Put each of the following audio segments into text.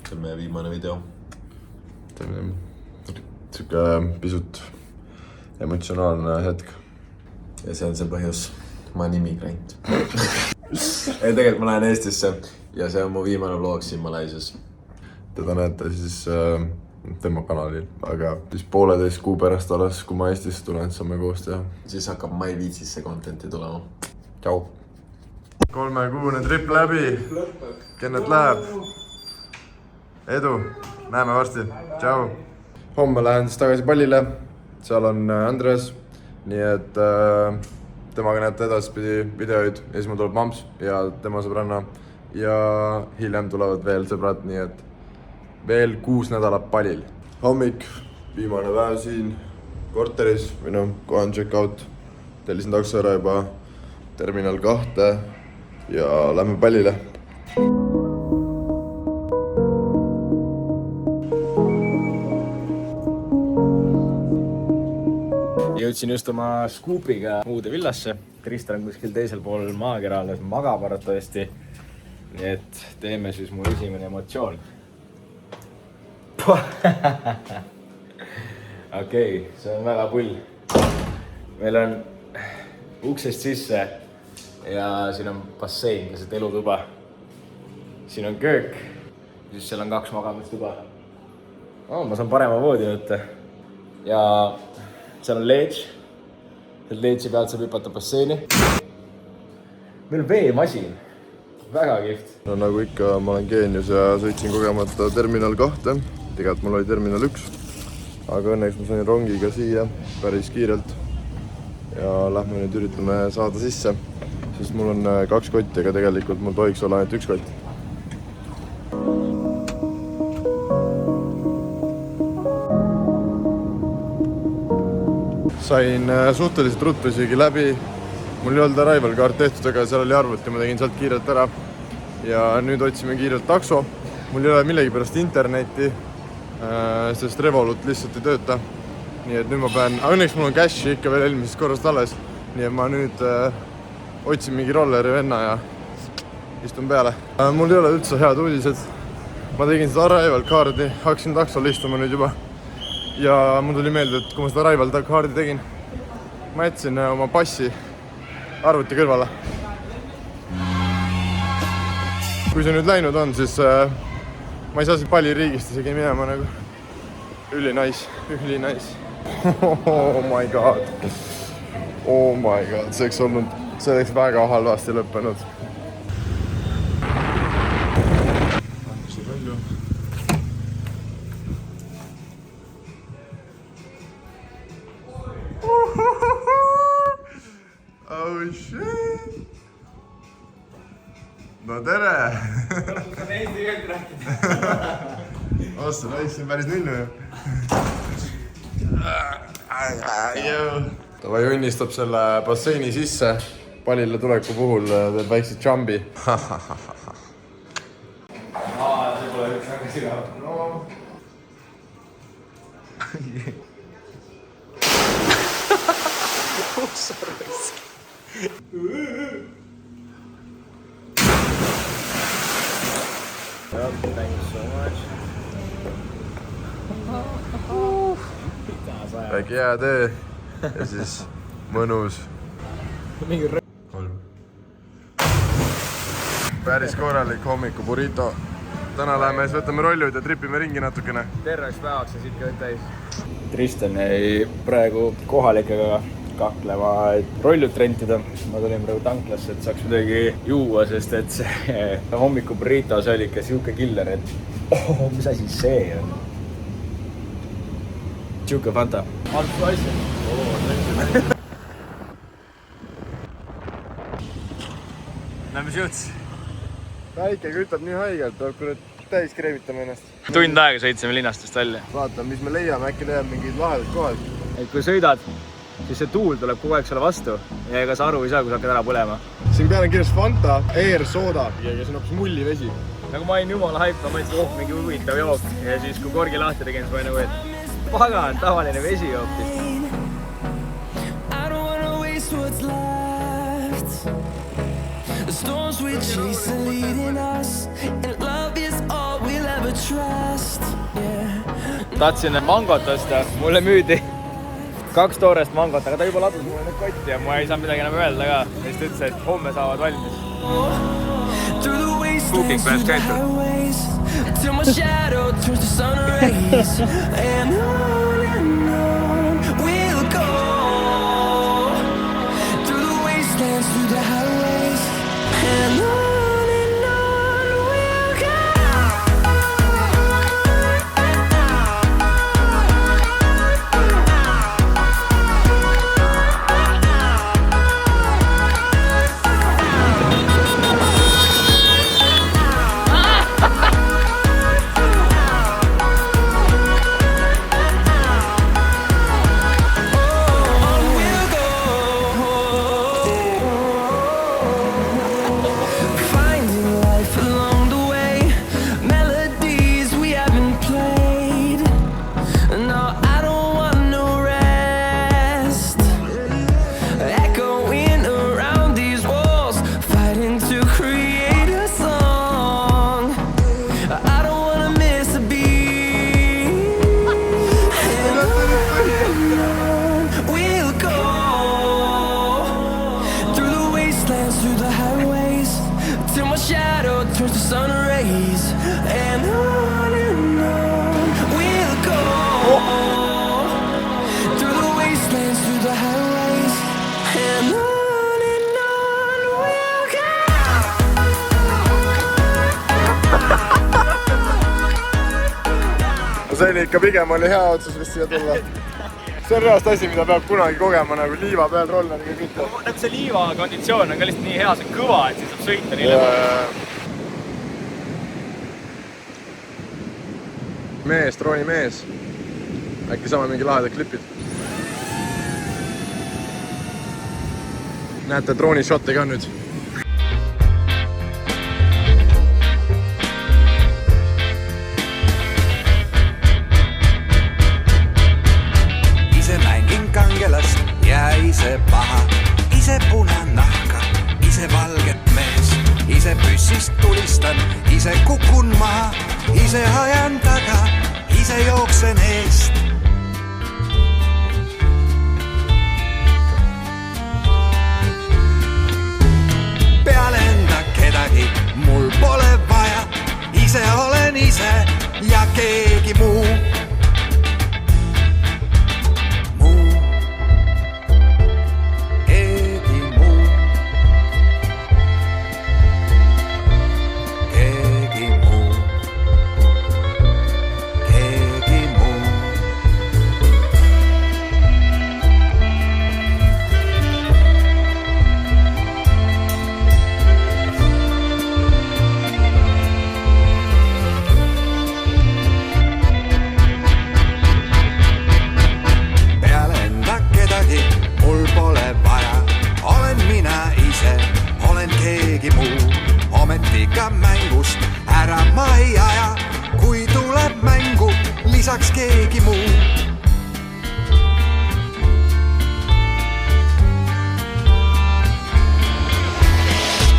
see on meie viimane video. Siuke pisut emotsionaalne hetk. Ja see on see põhjus. Ma olen immigrant. Tegelikult ma lähen Eestisse ja see on mu viimane vlog siin Malaisias. Teda näete siis tema kanalil, aga siis 1,5 kuu pärast alles, kui ma Eestisse tulen, saame koos teha. Siis hakkab My Viitsisse contenti tulema. Tšau! 3-kuune trip läbi. Kennet läheb. Edu! Näeme varsti. Tšau! Homme lähen siis tagasi pallile. Seal on Andres. Nii et temaga näete edaspidi videoid. Esma tuleb Mamps ja tema sõbranna. Ja hiljem tulevad veel sõbrad, nii et veel 6 nädalat pallil. Hommik, viimane päev siin korteris või noh, kohe on check-out. Tellisin takso ära juba terminal 2 ja lähme pallile. Jõudsin just oma skuupiga uude villasse. Kristel on kuskil teisel pool maakera alles magab arvatavasti. Nii et teeme siis mu esimene emotsioon. Okei, see on väga pull. Meil on uksest sisse ja siin on bassein, keset elutuba. Siin on köök, siis seal on 2 magamistuba. Ma saan parema voodi võtta. Ja seal on leeds. Seal leedsi pealt saab hüpata basseini. Meil on veemasin. Väga kihvt. No nagu ikka, ma olen geenius ja sõitsin kogemata terminal 2. Tegelikult mul oli terminal 1. Aga õnneks ma sain rongiga siia päris kiirelt. Ja lähme nüüd üritame saada sisse. Sest mul on 2 kotti, aga tegelikult mul tohiks olla ainult 1 kott. Sain suhteliselt ruttu isegi läbi. Mul ei olnud arrival kaart tehtud, aga seal oli arvuti, ma tegin sealt kiirelt ära. Ja nüüd otsime kiirelt takso. Mul ei ole millegipärast internetti, sest Revolut lihtsalt ei tööta. Nii et nüüd ma pean, õnneks mul on cashi ikka veel eelmisest korrast alles. Nii et ma nüüd otsin mingi rolleri venna ja istun peale. Mul ei ole üldse head uudised. Ma tegin seda arrival kaardi, hakkasin taksol istuma nüüd juba. Ja mul tuli meelde, et kui ma seda arrival kaardi tegin, ma jätsin oma passi arvuti kõrvale. Kui see nüüd läinud on, siis ma ei saa siin palliriigist isegi minema nagu. Üli nice. Oh my god. See oleks väga halvasti lõppenud. Oh shit! No tere! Sa neist tegelikult rääkida. Ossa, see on päris nünnu ju. Tavai õnnistab selle basseini sisse. Pallile tuleku puhul teeb väikse jumbi. See pole üks väga sügav. Thank you so much. Väike hea tee ja siis mõnus. Päris korralik hommiku burrito. Täna läheme siis võtame rolluid ja tripime ringi natukene. Terveks päevaks on siit ka täis. Tristan jäi praegu kohalikega kaklema, et rollut rentida. Ma tulin praegu tanklasse, et saaks midagi juua, sest et see hommiku burrito see oli ikka siuke killer, et mis asi see on? Siuke Fanta. Altu asja. Näe, mis jõuds? Päike kütab nii haigelt, kui nüüd täis kreevitame ennast. Tund aega sõitsime linnastest välja. Vaata, mis me leiame, äkki leiame mingid vahelid kohad. Et kui sõidad, siis see tuul tuleb kogu aeg sulle vastu ja ega sa aru ei saa, kui sa hakkad ära põlema. Siin peal on kirjas Fanta, Air Soda ja see on hoopis mullivesi. Nagu ma olin jumala haip, ma mõtlesin, mingi huvitav jook ja siis kui korgi lahti tegin, siis ma olin nagu, et pagan, tavaline vesi hoopis. The storms we chase are leading us, and love is all we'll ever trust. Tahtsin mangot osta, mulle müüdi 2 toorest mangot, aga ta juba ladus mulle nüüd kotti ja ma ei saa midagi enam öelda ka. Siis ta ütles, et homme saavad valmis. Cooking pääs käitud. Till my shadow turns to sun rays, and on we'll go through the wastelands, through the highways, and on we'll go. See oli ikka pigem oli hea otsus vist siia tulla. See on reaalselt asi, mida peab kunagi kogema nagu liiva peal rolleriga kütta. See liiva konditsioon on ka lihtsalt nii hea, see on kõva, et siis saab sõita nii lõbu. Mees, drooni mees. Äkki saame mingi lahedad klipid. Näete drooni shotti ka nüüd. Ja ise paha, ise punanahka, ise valget mees, ise püssist tulistan, ise kukun maha, ise hajan taga, ise jooksen eest. Peale enda kedagi mul pole vaja, ise olen ise ja keegi muu. Keegi muu.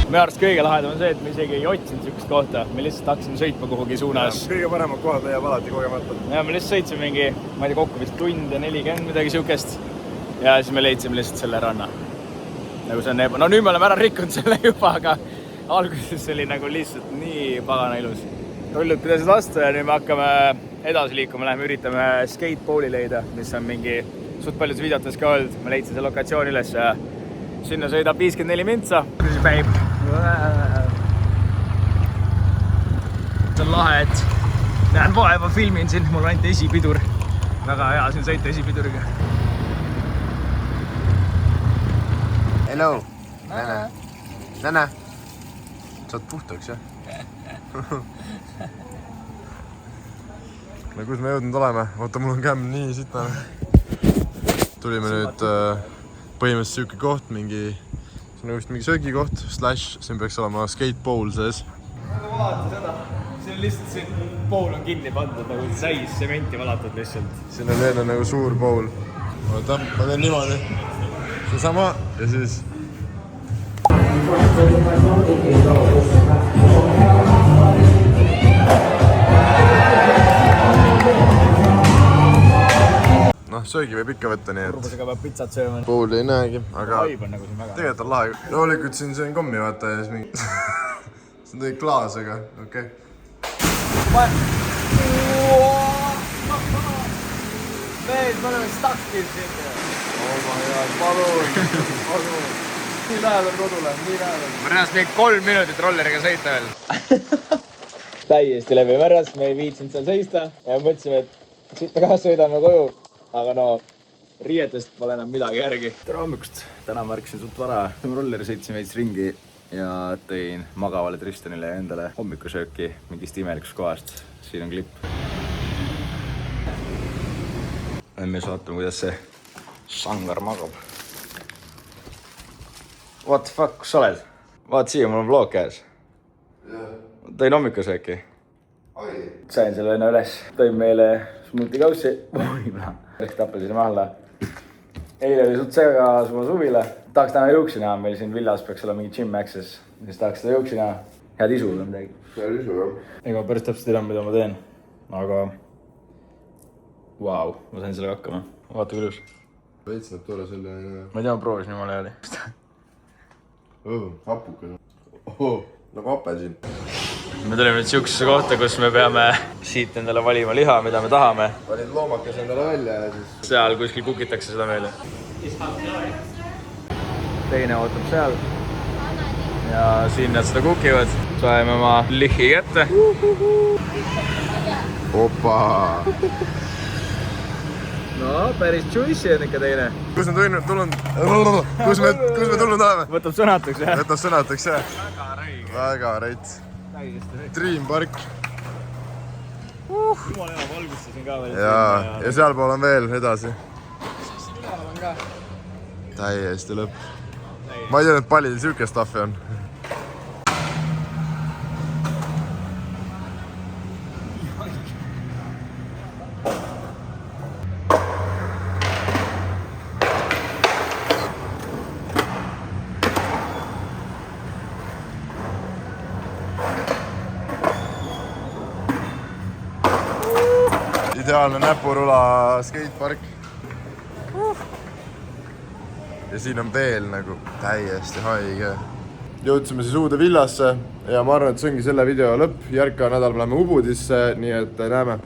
Meie arust kõige lahedam on see, et me isegi ei otsinud sükest kohta. Me lihtsalt hakkasime sõitma kuhugi suunas. Kõige paremad kohad leiab alati kogemata. Ja me lihtsalt sõitsime mingi, ma ei tea, kokku vist tund ja 40 midagi sükest. Ja siis me leidsime lihtsalt selle ranna. Nagu see on no nüüd me oleme ära rikkunud selle juba, aga alguses oli nagu lihtsalt nii pagana ilus. Hullud pidasid vastu ja nüüd me hakkame edasi liikuma, läheme üritame skatebooli leida, mis on mingi suht paljudes videotes ka olnud. Ma leidsin see lokatsioon üles ja sinna sõidab 54 mintsa. See on lahe, et näen vaeva, filmin siin, mul on ainult esipidur. Väga hea siin sõita esipiduriga. Hello! Näne! Saad puhtaks, jah? No kus me jõudnud oleme? Oota, mul on kämm nii sitane. Tulime nüüd põhimõtteliselt siuke koht, mingi see on vist mingi söögikoht, slash, siin peaks olema skatebowl sees. Vaata seda, see on lihtsalt see bowl on kinni pandud, nagu säis sementi valatud lihtsalt. Siin on enne nagu suur bowl. Oota, ma teen niimoodi. See sama ja siis noh, söögi võib ikka võtta, nii et kurbusega peab pitsat sööma. pool ei näegi, aga Haib on nagu siin väga. tegelikult on lahe. loomulikult siin söön kommi, vaata ja siis mingi see on tõi klaasega, okei. Mees, me oleme stuck'is siin. Oh my god, palun. Nii lähedal kodule, nii lähedal. Ma reaalselt mingi 3 minutit rolleriga sõita veel. Täiesti läbi märras, me ei viitsinud seal seista ja mõtlesime, et siit ka sõidame koju. Aga no, riietest pole enam midagi järgi. Tere hommikust, täna ma ärkasin suht vara. Rolleri sõitsin veits ringi ja tõin magavale Tristanile endale hommikusööki mingist imelikust kohast. Siin on klipp. Mees vaatame, kuidas see sangar magab. What the fuck, kus sa oled? Vaat siia, mul on vlog käes. Tõin hommikusööki. Sain selle enne üles. Tõin meile smutikaussi. Ehk tappasime alla. Eile oli suht sega suma suvile. Tahaks täna jõuksi näha. Meil siin villas peaks olla mingi gym access. Siis tahaks seda jõuksi näha. Head isu või midagi. Head isu, jah. Ega ma päris täpselt ei tea, mida ma teen. Aga... Vau, ma sain sellega hakkama. Vaata kui ilus. Veits näeb tore selle... Ma ei tea, ma proovisin jumala heali. Hapukas. Nagu apelsin. Me tulime nüüd siuksesse kohta, kus me peame siit endale valima liha, mida me tahame. Valid loomakese endale välja ja siis... Seal kuskil kukitakse seda meile. Teine ootab seal. Ja siin nad seda kukivad. Saime oma lihi kätte. Opa! No, päris juicy on ikka teine. Kus me tulnud oleme? Võtab sõnatuks, jah? Võtab sõnatuks, jah? Väga räige. Väga reit. Dream Park. Jumal enam valgustasin ka veel. Ja sealpool on veel edasi. Täiesti lõpp. Ma ei tea, et pallil siuke staffi on. Ideaalne näpurula skatepark. Ja siin on veel nagu täiesti haige. Jõudsime siis uude villasse ja ma arvan, et see ongi selle video lõpp. Järgmine nädal me läheme Ubudisse, nii et näeme.